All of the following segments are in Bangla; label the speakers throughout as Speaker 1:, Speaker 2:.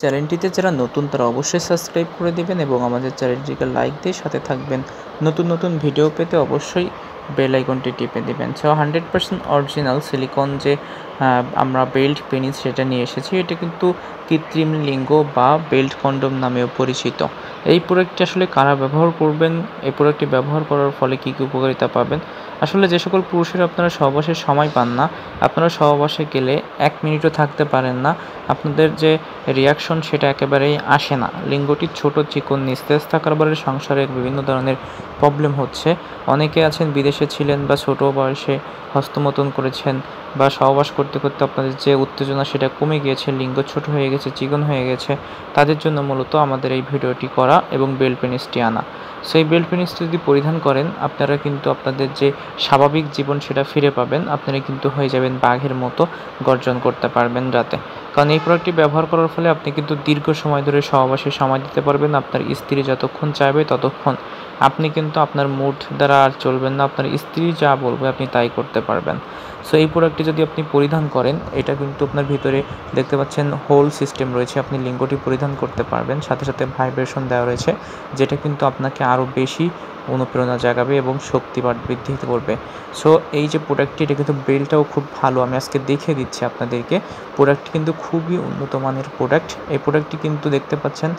Speaker 1: চ্যানেলটিতে যারা নতুন তারা অবশ্যই সাবস্ক্রাইব করে দিবেন এবং আমাদের চ্যানেলটিকে লাইক দিয়ে সাথে থাকবেন। নতুন নতুন ভিডিও পেতে অবশ্যই বেল আইকনটি টিপে দিবেন। সো 100% অরিজিনাল সিলিকন যে আমরা বেল্ট পেনিস সেটা নিয়ে এসেছি। এটা কিন্তু কৃত্রিম লিঙ্গ বা বেল্ট কন্ডম নামেও পরিচিত। এই প্রোডাক্টটি আসলে কারা ব্যবহার করবেন, এই প্রোডাক্টটি ব্যবহার করার ফলে কী কী উপকারিতা পাবেন। আসলে যে সকল পুরুষেরা আপনারা সহবাসের সময় পান না, আপনারা সহবাসে গেলে 1 মিনিটও থাকতে পারেন না, আপনাদের যে রিয়াকশন সেটা একেবারেই আসে না। লিঙ্গটি ছোট, চিকন, নিস্তেজ থাকার ফলে সংসারের বিভিন্ন ধরনের প্রবলেম হচ্ছে। অনেকে আছেন বিদেশে ছিলেন বা ছোট বয়সে হস্তমৈথুন করেছেন বা সহবাস করতে করতে আপনাদের যে উত্তেজনা সেটা কমে গিয়েছে, লিঙ্গ ছোট হয়ে গেছে, চিকন হয়ে গেছে, তাদের জন্য মূলত আমাদের এই ভিডিওটি করা এবং বেল্ট পেনিসটি আনা। সো এই বেল্ট পেনিসটি যদি পরিধান করেন আপনারা কিন্তু আপনাদের যে স্বাভাবিক জীবন সেটা ফিরে পাবেন। আপনারা কিন্তু হয়ে যাবেন বাঘের মতো, গর্জন করতে পারবেন রাতে। কারণ এই প্রোডাক্টটি ব্যবহার করার ফলে আপনি কিন্তু দীর্ঘ সময় ধরে সহবাসে সময় দিতে পারবেন। আপনার স্ত্রী যতক্ষণ চাইবে ততক্ষণ আপনি কিন্তু আপনার মুড দ্বারা আর চলবেন না, আপনার স্ত্রী যা বলবে আপনি তাই করতে পারবেন। সো এই প্রোডাক্টটি যদি আপনি পরিধান করেন, এটা কিন্তু আপনার ভিতরে দেখতে পাচ্ছেন হোল সিস্টেম রয়েছে, আপনি লিঙ্গটি পরিধান করতে পারবেন। সাথে সাথে ভাইব্রেশন দেওয়া রয়েছে, যেটা কিন্তু আপনাকে আরও বেশি অনুপ্রেরণা জাগাবে এবং শক্তি বৃদ্ধি করবে। সো এই যে প্রোডাক্টটি, এটা কিন্তু বেল্টটাও খুব ভালো, আমি আজকে দেখিয়ে দিচ্ছি আপনাদেরকে। প্রোডাক্টটি কিন্তু খুবই উন্নত মানের প্রোডাক্ট। এই প্রোডাক্টটি কিন্তু দেখতে পাচ্ছেন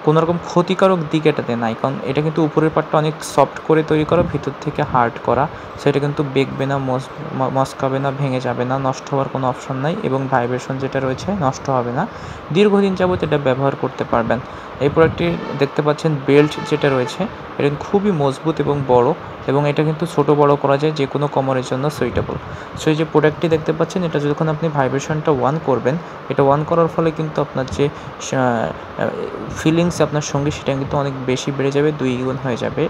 Speaker 1: কোনো রকম ক্ষতিকারক দিক এটাতে নাই, কারণ এটা কিন্তু উপরের পার্টটা অনেক সফট করে তৈরি করা, ভিতর থেকে হার্ড করা। সেটা কিন্তু বেঁকবে না, মচকাবে না, ভেঙে যাবে না, নষ্ট হওয়ার কোনো অপশন নাই এবং ভাইব্রেশন যেটা রয়েছে নষ্ট হবে না। দীর্ঘদিন যাবত এটা ব্যবহার করতে পারবেন। এই প্রোডাক্টটি দেখতে পাচ্ছেন বেল্ট যেটা রয়েছে এটা খুবই মজবুত এবং বড়, এবং এটা কিন্তু ছোট বড় করা যায়, যে কোনো কোমরের জন্য সুইটেবল। সো এই যে প্রোডাক্টটি দেখতে পাচ্ছেন, এটা যখন আপনি ভাইব্রেশনটা অন করবেন, এটা অন করার ফলে কিন্তু আপনার যে ফিলিংস আপনার সঙ্গে সেটা কিন্তু অনেক বেশি বেড়ে যাবে, 2 গুণ হয়ে যাবে,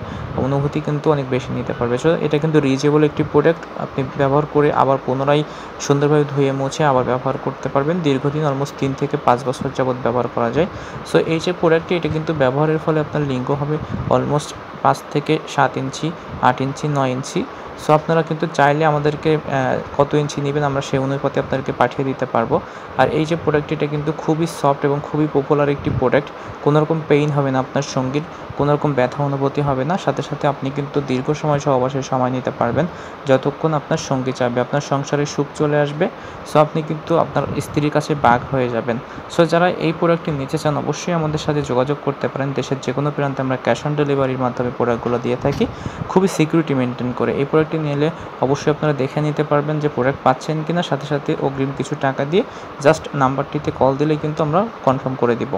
Speaker 1: অনুভূতি কিন্তু অনেক বেশি নিতে পারবে। সো এটা কিন্তু রিউজেবল একটি প্রোডাক্ট, আপনি ব্যবহার করে আবার পুনরায় সুন্দরভাবে ধুয়ে মুছে আবার ব্যবহার করতে পারবেন। দীর্ঘদিন অলমোস্ট 3 থেকে 5 বছর যাবত ব্যবহার করা যায়। সো এই যে প্রোডাক্টটি, এটা কিন্তু ব্যবহারের ফলে আপনার লিঙ্গ হবে অলমোস্ট 5 থেকে 7 ইঞ্চি, 8 ইঞ্চি, 9 ইঞ্চি। সো আপনারা কিন্তু চাইলে আমাদেরকে কত ইঞ্চি নেবেন আমরা সেই অনুপাতে আপনাদেরকে পাঠিয়ে দিতে পারবো। আর এই যে প্রোডাক্টটি, এটা কিন্তু খুবই সফট এবং খুবই পপুলার একটি প্রোডাক্ট। কোনো রকম পেইন হবে না আপনার সঙ্গীর, কোনো রকম ব্যথা অনুভূতি হবে না। সাথে সাথে আপনি কিন্তু দীর্ঘ সময় সহবাসের সময় নিতে পারবেন, যতক্ষণ আপনার সঙ্গী চাইবে। আপনার সংসারে সুখ চলে আসবে। সো আপনি কিন্তু আপনার স্ত্রীর কাছে বাঘ হয়ে যাবেন। সো যারা এই প্রোডাক্টটি নিতে চান অবশ্যই আমাদের সাথে যোগাযোগ করতে পারেন। দেশের যে কোনো প্রান্তে আমরা ক্যাশ অন ডেলিভারির মাধ্যমে প্রোডাক্টগুলো দিয়ে থাকি, খুবই সিকিউরিটি মেনটেন করে। এই প্রোডাক্টটি নিলে অবশ্যই আপনারা দেখে নিতে পারবেন যে প্রোডাক্ট পাচ্ছেন কিনা। সাথে সাথে অগ্রিম কিছু টাকা দিয়ে জাস্ট নাম্বারটিতে কল দিলেই কিন্তু আমরা কনফার্ম করে দিব।